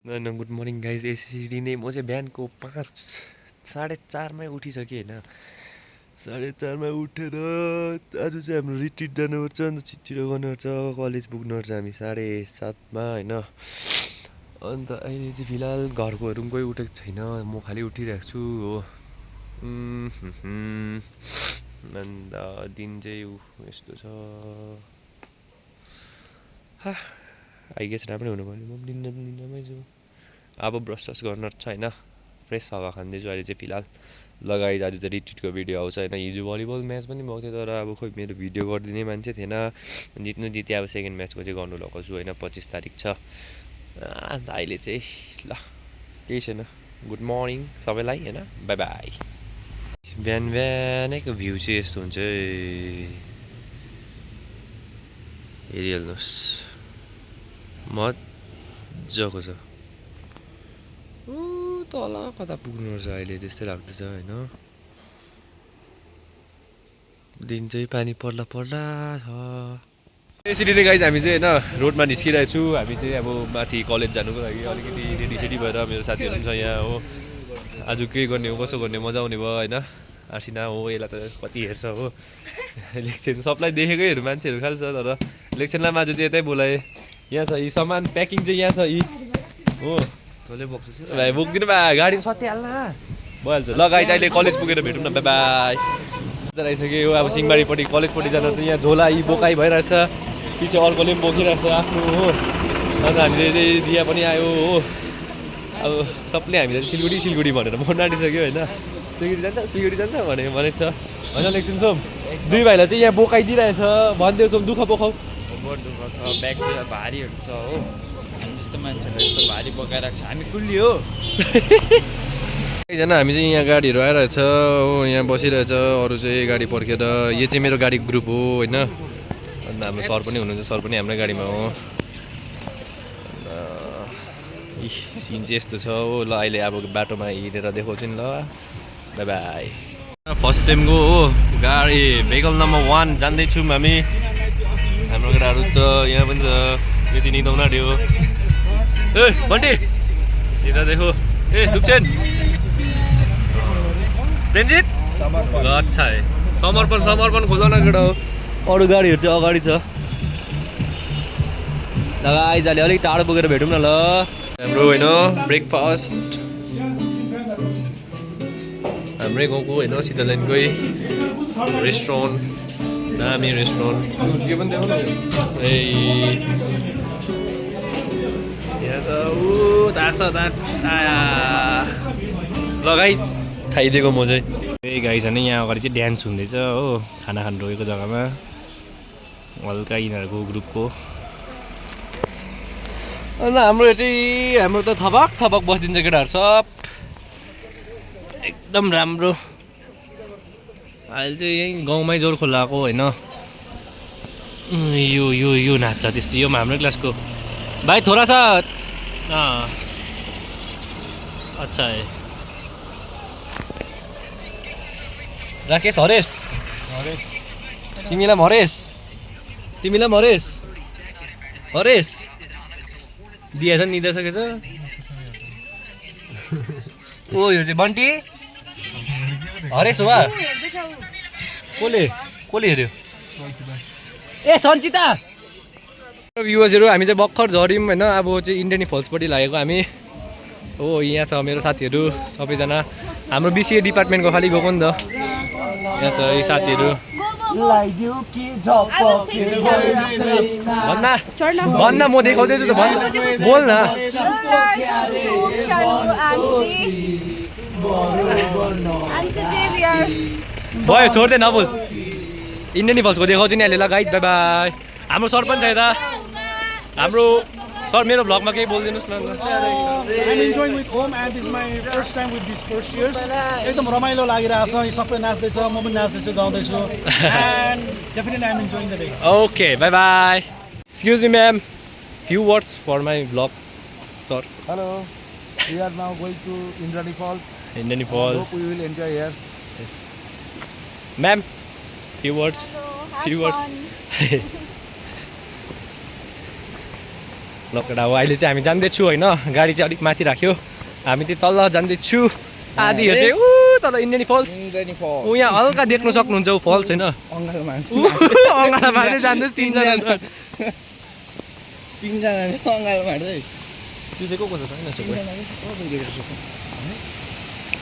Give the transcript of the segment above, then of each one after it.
Good morning guys. यसरी नै म चाहिँ बिहानको 5 साढे 4मै उठिसकेँ होइन। 4:30मा उठेर आज चाहिँ हाम्रो रिट्रिट जानुपर्छ, अन्त छिटो गर्नुपर्छ, कलेज पुग्नुपर्छ हामी 7:30मा होइन। अन्त अहिले चाहिँ फिलहाल घरकोहरू पनि कोही उठेको छैन, म खालि उठिरहेको छु हो। अन्त दिन चाहिँ यस्तो छ। आई गेस राम्रै हुनुपर्ने, म पनि दिनमा छु। अब ब्रस गर्न छ होइन, फ्रेस हावा खाँदैछु अहिले चाहिँ फिलहाल। लगायत आज चाहिँ रिट्रिटको भिडियो आउँछ होइन। हिजो भलिबल म्याच पनि भएको थियो, तर अब खोइ मेरो भिडियो गरिदिने मान्छे थिएन। जित्नु जितेँ, अब सेकेन्ड म्याचको चाहिँ गर्नु लगाएको छु होइन। 25 तारिक छ। अन्त अहिले चाहिँ ल केही छैन। गुड मर्निङ सबैलाई होइन, बाई बाई। बिहान बिहानैको भ्यू चाहिँ यस्तो हुन्छ है, हेरिहाल्नुहोस्, मजाको छ। तल कता पुग्नुपर्छ अहिले त्यस्तै लाग्दैछ होइन। दिन चाहिँ पानी पर्ला पर्ला छ। यसरी नै गाइज हामी चाहिँ होइन रोडमा निस्किरहेको छु। हामी चाहिँ अब माथि कलेज जानुको लागि अलिकति रेडी भएर मेरो साथीहरू पनि छ यहाँ हो। आज के गर्ने हो कसो गर्ने मजा आउने भयो होइन। आसिना हो, यसलाई त कति हेर्छ हो। इलेक्सन सबलाई देखेकैहरू मान्छेहरू खालि छ, तर इलेक्सनलाई आज चाहिँ यतै बोलाएँ। यहाँ छ यी सामान प्याकिङ चाहिँ यहाँ छ यी हो। भाइ बोक्दिनु बा, गाडीमा सत्याहाल्न भइहाल्छ। ल गाइज अहिले कलेज पुगेर भेटौँ न, बाई बाई। आइसक्यो हो। अब सिङमारीपट्टि कलेजपट्टि जानु चाहिँ यहाँ झोला यी बोकाइ भइरहेछ, पछि अर्कोले पनि बोकिरहेछ आफ्नो हो। अन्त हामीले चाहिँ दिया पनि आयो हो। अब सबले हामीलाई सिलगढी भनेर भन्न आँटिसक्यो होइन। सिलगढी जान्छ भनेको छ होइन। लेख्छौँ सोम दुई भाइलाई चाहिँ यहाँ बोकाइदिइरहेछ, भनिदियो सोम दुःख पोखाउ। दुःख छ, ब्याग चाहिँ भारीहरू छ हो। हामी जस्तो मान्छेहरू यस्तो भारी बोकाइरहेको छ, हामी कुल्ली हो। एकजना हामी चाहिँ यहाँ गाडीहरू आइरहेछ हो, यहाँ बसिरहेछ, अरू चाहिँ गाडी पर्खेर। यो चाहिँ मेरो गाडी ग्रुप हो होइन। अन्त हाम्रो सर पनि हुनुहुन्छ, सर पनि हाम्रै गाडीमा हो। सिन चाहिँ यस्तो छ हो। ल अहिले अब बाटोमा हिँडेर देखाउँछु नि, ल बाई बाई। फर्स्ट सेमको हो गाडी भेहिकल नम्बर 1 जाँदैछौँ हामी। हाम्रो केटाहरू छ यहाँ पनि छ, यति निदाउन आँट्यो। ए बन्टी यता देखो, ए दुप्सेन रन्जित अच्छा है। समर्पण खोल्न केटा हो। अरू गाडीहरू चाहिँ अगाडि छ। ल आइजाले अलिक टाढो पुगेर भेटौँ न ल। हाम्रो होइन ब्रेकफास्ट हाम्रै गाउँको होइन, सिधा लाइनकै रेस्टुरेन्ट, दामी रेस्टुरेन्ट। यो पनि देखाउनु ए यहाँ त तार्छ लगाइ खाइदिएको म चाहिँ। त्यही गाई छ नि यहाँ अगाडि चाहिँ डान्स हुँदैछ हो, खाना खानु रोकेको जग्गामा। हल्का यिनीहरूको ग्रुपको। अन्त हाम्रो त थपक बसिदिन्छ केटाहरू सब, एकदम राम्रो। अहिले चाहिँ यहीँ गाउँमै जोर खोलाएको होइन। यो नाच्छ त्यस्तो, यो हाम्रो क्लासको भाइ थोरा छ। अच्छा है। राकेश हरेश तिमीलाई हरेश दिएछ नि, निदाइसकेछ। ओ यो चाहिँ बन्टी हरेश हो वा? कसले हेऱ्यो? ए सञ्चिता। भ्युवर्सहरू हामी चाहिँ भर्खर झऱ्यौँ होइन। अब चाहिँ इन्डियन फल्सपट्टि लागेको हामी हो। यहाँ छ मेरो साथीहरू सबैजना, हाम्रो बिसिए डिपार्टमेन्टको खालि गएको नि त। यहाँ छ यी साथीहरू। भन्न म देखाउँदैछु त, बोल न। भयो छोड्दै नबोल। इन्डियन फल्सको देखाउँछु नि अहिले, ल गाइड बाई बाई। हाम्रो सर पनि छ यता, हाम्रो सर मेरो भ्लगमा केही बोलिदिनुहोस् न। I'm enjoying with Om and this is my first time with these first years. एकदम रमाइलो लागिरहेछ, यो सबै नाच्दैछ, म पनि नाच्दैछु गाउँदैछु, and definitely I'm enjoying the day. Okay, bye bye. Excuse me ma'am, few words for my vlog. Sir. Hello, we are now going to Indrani Falls. Indrani Falls. Hope we will enjoy here. Yes. Ma'am, few words. Have fun. ल केटा हो अहिले चाहिँ हामी जाँदैछु होइन गाडी चाहिँ अलिक माथि राख्यो हामी चाहिँ तल जाँदैछु आधीहरू चाहिँ ऊ तल इन्डियन फल्स ऊ यहाँ हल्का देख्न सक्नुहुन्छ ऊ फल्स होइन अँगालो मार्दै जाँदैछ तिनजना अँगालो मार्दै त्यो चाहिँ को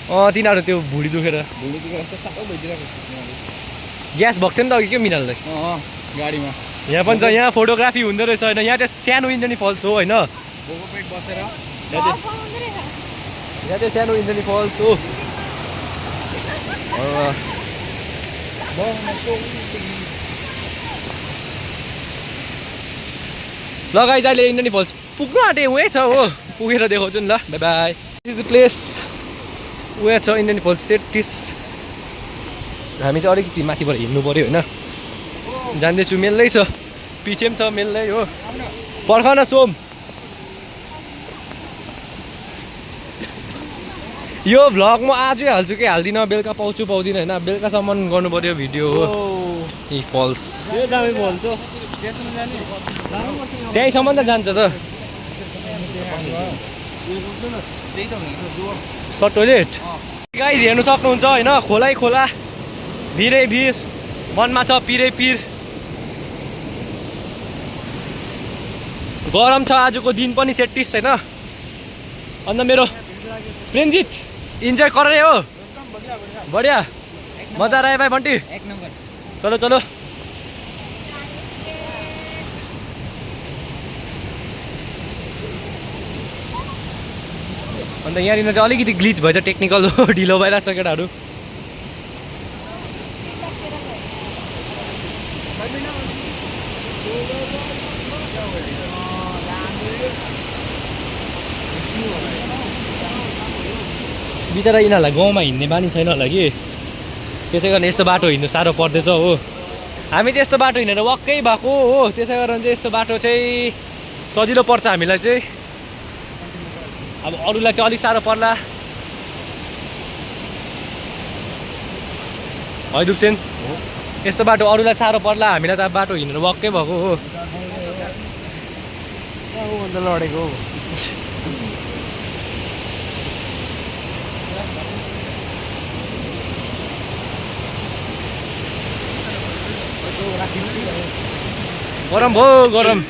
छ तिनीहरू त्यो भुँडी दुखेर ग्यास भएको थियो नि त अघि के मिनाललाई गाडीमा यहाँ पनि छ यहाँ फोटोग्राफी हुँदो रहेछ होइन यहाँ चाहिँ सानो इन्द्रणी फल्स हो होइन बसेर यहाँ चाहिँ सानो इन्द्रणी फल्स हो ल गाइस अहिले इन्द्रणी फल्स पुग्नु आँटे उही छ हो पुगेर देखाउँछु नि ल by by this is the place उयो छ इन्द्रणी फल्स सेटिस हामी चाहिँ अलिकति माथिबाट हिँड्नु पऱ्यो होइन जान्दैछु मेल्दै छ पछि पनि छ मेल्दै हो पर्ख न सोम यो भ्लग म आजै हाल्छु कि हाल्दिनँ बेलुका पाउँछु पाउँदिनँ होइन बेलुकासम्म गर्नु पऱ्यो भिडियो हो यी फल्स त्यहीँसम्म त जान्छ त सर्ट टोइलेट गाइज हेर्नु सक्नुहुन्छ होइन खोलै खोला भिरै भिर मनमा छ पिरै पिर गरम छ आजको दिन पनि सेटिस होइन अन्त मेरो प्रेमजित इन्जोय गर रहे हो बढिया मजा आयो भाइ बन्टी चलो चलो अन्त यहाँनिर चाहिँ अलिकति ग्लिच भएछ टेक्निकल ढिलो भइरहेको छ केटाहरू बिचरा यिनीहरूलाई गाउँमा हिँड्ने बानी छैन होला कि त्यसै कारण यस्तो बाटो हिँड्नु साह्रो पर्दैछ हो हामी चाहिँ यस्तो बाटो हिँडेर वाक्कै भएको हो त्यसै कारण चाहिँ यस्तो बाटो चाहिँ सजिलो पर्छ हामीलाई चाहिँ अब अरूलाई चाहिँ अलिक साह्रो पर्ला है दुप्सेन यस्तो बाटो अरूलाई साह्रो पर्ला हामीलाई त अब बाटो हिँडेर वाक्कै भएको हो लडेको हो गरम भयो गरम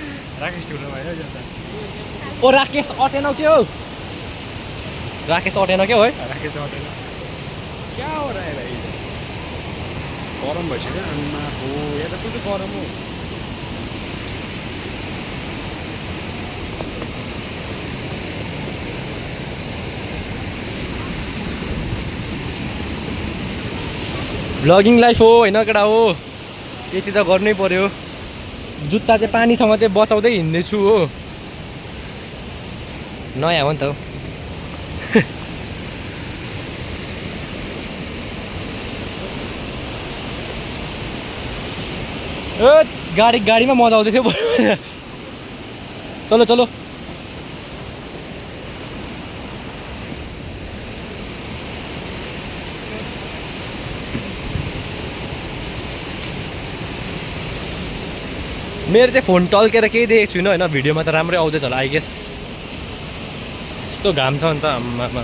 ओ राकेश अटेन के हो राकेश अटेन के हो है राकेश अटेन क्या हो रहा है भाई गरम भइसक्यो आमा हो यहाँ त कस्तो गरम हो भ्लगिङ लाइफ हो होइन केटा हो यति त गर्नै पर्यो जुत्ता चाहिँ पानीसँग चाहिँ बचाउँदै हिँड्दैछु हो नयाँ हो नि त गाडीमा मजा आउँदै थियो चलो चलो मेरो चाहिँ फोन टल्केर केही देखेको छुइनँ होइन भिडियोमा त राम्रै आउँदैछ होला आई गेस यस्तो घाम छ नि त आम्मामा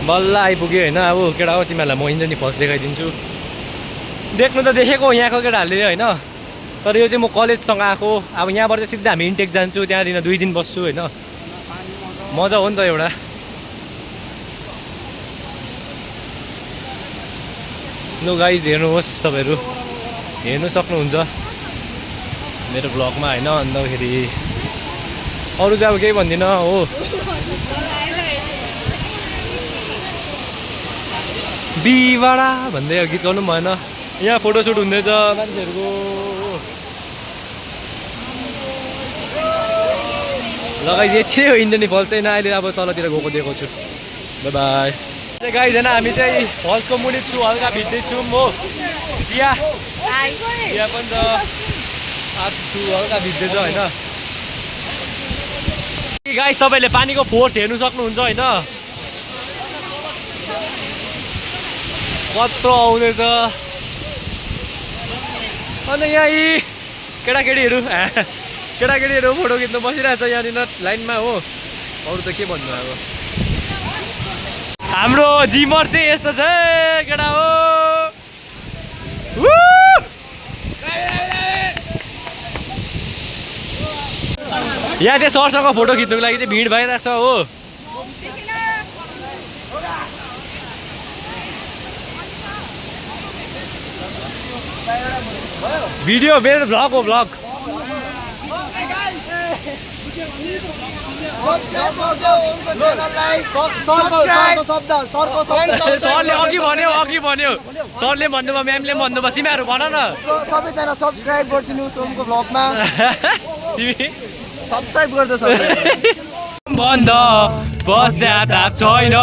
बल्ल आइपुग्यो होइन अब केटा हो तिमीहरूलाई म इन्द्रणी फल्स देखाइदिन्छु देख्नु त देखेको यहाँको केटाहरूले होइन तर यो चाहिँ म कलेजसँग आएको अब यहाँबाट चाहिँ सिधै हामी इन्टेक जान्छु त्यहाँनिर 2 दिन बस्छु होइन मजा हो नि त एउटा नो गाइज हेर्नुहोस् तपाईँहरू हेर्नु सक्नुहुन्छ मेरो भ्लगमा होइन अन्तखेरि अरू चाहिँ अब केही भन्दिनँ हो बिवाडा भन्दै गीत गाउनु पनि भएन यहाँ फोटोसुट हुँदैछ मान्छेहरूको लगाइ यति हो इन्द्रणी फल्स चाहिँ अहिले अब तलतिर गएको देखाउँछु बाई बाई गाइज होइन हामी चाहिँ फल्सको मुनि छु हल्का भिज्दैछौँ हो बिहा पनि छ आफू हल्का भिज्दैछ होइन गाइस तपाईँले पानीको फोर्स हेर्नु सक्नुहुन्छ होइन कत्रो आउँदैछ अन्त यहाँ यी केटाकेटीहरू फोटो खिच्नु बसिरहेछ यहाँनिर लाइनमा हो अरू त के भन्नु अब हाम्रो जिमर चाहिँ यस्तो छ केटा हो यहाँ चाहिँ सरसँग फोटो खिच्नुको लागि चाहिँ भिड भइरहेछ हो भिडियो मेरो भ्लग हो भ्लग सरले अघि भन्यो सरले भन्नुभयो म्यामले भन्नुभयो तिमीहरू भन न सबैजना सब्सक्राइब गरिदिनुहोस् ओमको भ्लगमा तिमी सब्सक्राइब गर्दैछ बन्द पश्चाताप छैन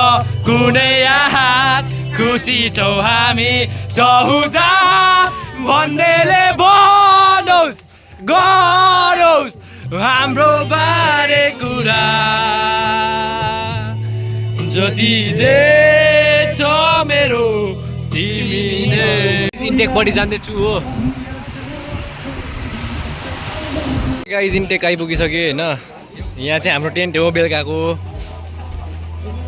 कुनै हात खुसी छौ हामी चहुजा भन्नेले बनोस् गरोस् हाम्रो बारे कुरा जति जे छ मेरो तिमी नै इन्टेकपट्टि जाँदैछु हो गाइस इन्टेक आइपुगिसक्यो होइन यहाँ चाहिँ हाम्रो टेन्ट हो बेलुकाको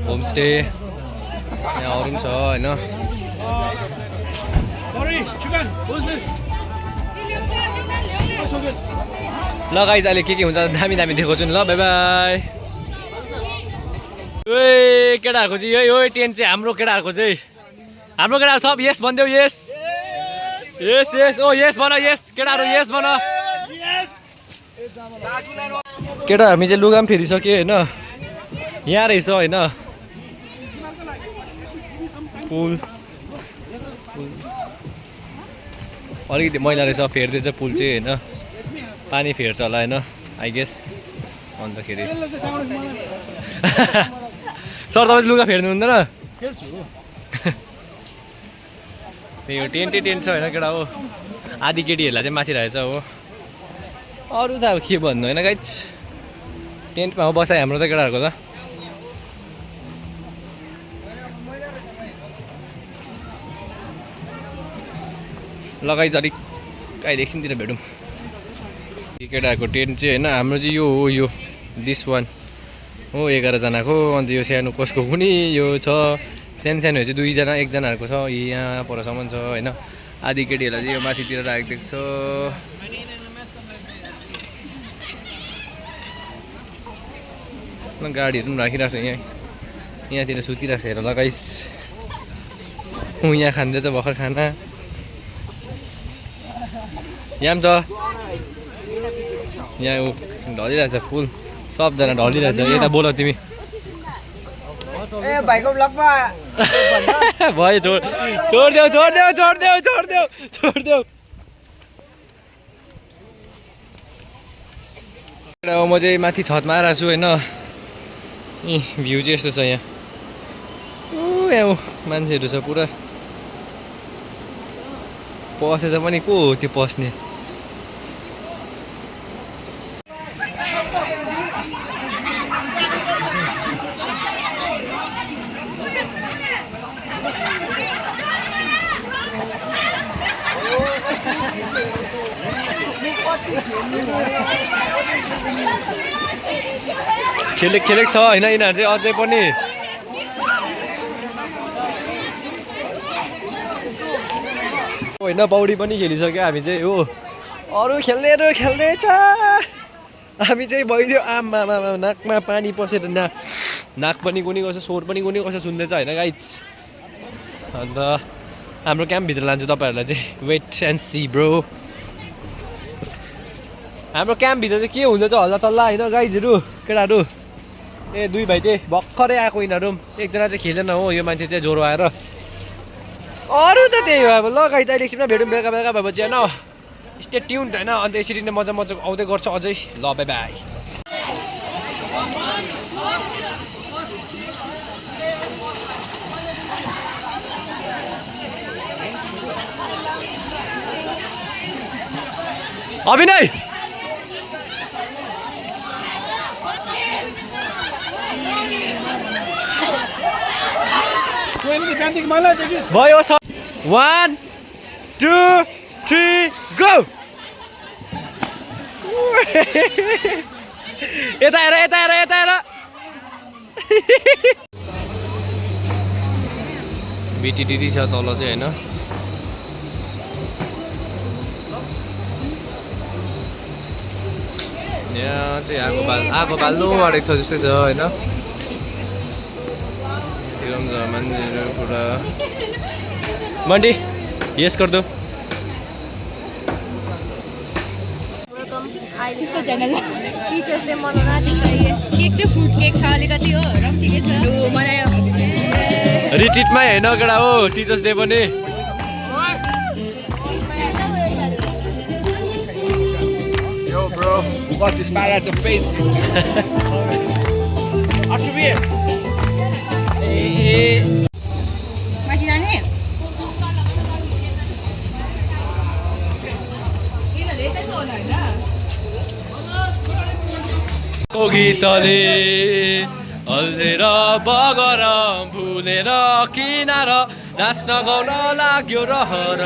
होमस्टे यहाँ अरू पनि छ होइन ल गाइस अहिले के हुन्छ दामी दामी देखाउँछु नि ल बाई बाई ए केटाहरूको चाहिँ यही हो टेन्ट चाहिँ हाम्रो केटाहरूको चाहिँ हाम्रो केटाहरू सब यस भनिदेऊ यस यस यस ओ यस भन यस केटाहरू यस भन केटा हामी चाहिँ लुगा पनि फेरिसक्यो होइन यहाँ रहेछ होइन पुल अलिकति मैला रहेछ फेर्दैछ पुल चाहिँ होइन पानी फेर्छ होला होइन आई गेस अन्तखेरि सर तपाईँ लुगा फेर्नु हुँदैन त्यही हो टेन्टै टेन्ट छ होइन केटा हो आधी केटीहरूलाई चाहिँ माथि रहेछ हो अरू त अब के भन्नु होइन गाइज टेन्टमा हो बसाइ हाम्रो त केटाहरूको त लगाइ अलिक कहिले एकछिनतिर भेटौँ केटाहरूको टेन्ट चाहिँ होइन हाम्रो चाहिँ यो हो यो दिस वान हो 11 जनाको अन्त यो सानो कसको पनि यो छ सानो सानोहरू चाहिँ 2 जना 1 जनाहरूको छ यहाँ परसम्म छ होइन आधी केटीहरूलाई चाहिँ यो माथितिर राखेको देख्छ गाडीहरू पनि राखिरहेको छ यहाँतिर सुतिरहेको छ हेर लगाइस यहाँ खाँदैछ भर्खर खाना यहाँ पनि छ यहाँ ढलिरहेछ फुल सबजना ढलिरहेछ यता बोल तिमी ए भाइको ब्लगमा भयो छोडिदेऊ म चाहिँ माथि छतमा आएको छु होइन भ्यू चाहिँ यस्तो छ यहाँ यहाँ मान्छेहरू छ पुरा पसेछ पनि को हो त्यो पस्ने खेलेको छ होइन यिनीहरू चाहिँ अझै पनि होइन पौडी पनि खेलिसक्यो हामी चाहिँ हो अरू खेल्दैछ हामी चाहिँ भइदियो आमा नाकमा पानी पसेर नाक पनि कुनी कसो स्वर पनि कुनी कसो सुन्दैछ होइन गाइज अन्त हाम्रो क्याम्पभित्र लान्छु तपाईँहरूलाई चाहिँ वेट एन्ड सी ब्रो हाम्रो क्याम्पभित्र चाहिँ के हुँदैछ हल्ला चल्ला होइन गाइजहरू केटाहरू ए 2 भाइ चाहिँ भर्खरै आएको यिनीहरू एकजना चाहिँ खेलेन हो यो मान्छे चाहिँ ज्वरो आएर अरू त त्यही हो अब ल गाइज अहिले एकछिनमा भेटौँ बेलुका भएपछि होइन स्टे ट्युन्ड होइन अन्त यसरी नै मजा आउँदै गर्छ अझै ल बाई बाई अभिनय बिहानदेखि मलाई देखिस् भयो 1 2 3 गो यता हेर यता हेर यता हेर बिटिडिडी छ तल चाहिँ हैन यहाँ चाहिँ आगो बाल्नु आँटेको छ जस्तै छ हैन मान्छेहरू पुरा मन्डी यस कर दो इसको च्यानल टिचर्सले मनाउन दिखाइए केक चाहिँ फ्रुट केक छ अलिकति हो र पनि ठिकै छ बनायो रिट्रिटमै हैन केटा हो टिचर्स डे पनि Yo, bro, who got this smile at the face? Ashubir. माथि जाने गीतले हल्लेर बगर भुलेर किनार नाच्न गाउन लाग्यो रहर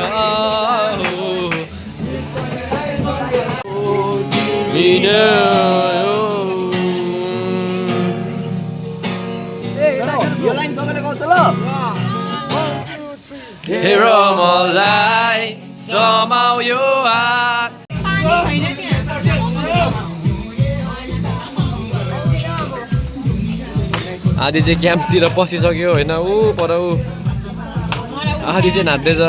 हेर मलाई समायो हात आधी चाहिँ क्याम्पतिर पसिसक्यो होइन ऊ पर ऊ आधी चाहिँ नाच्दैछ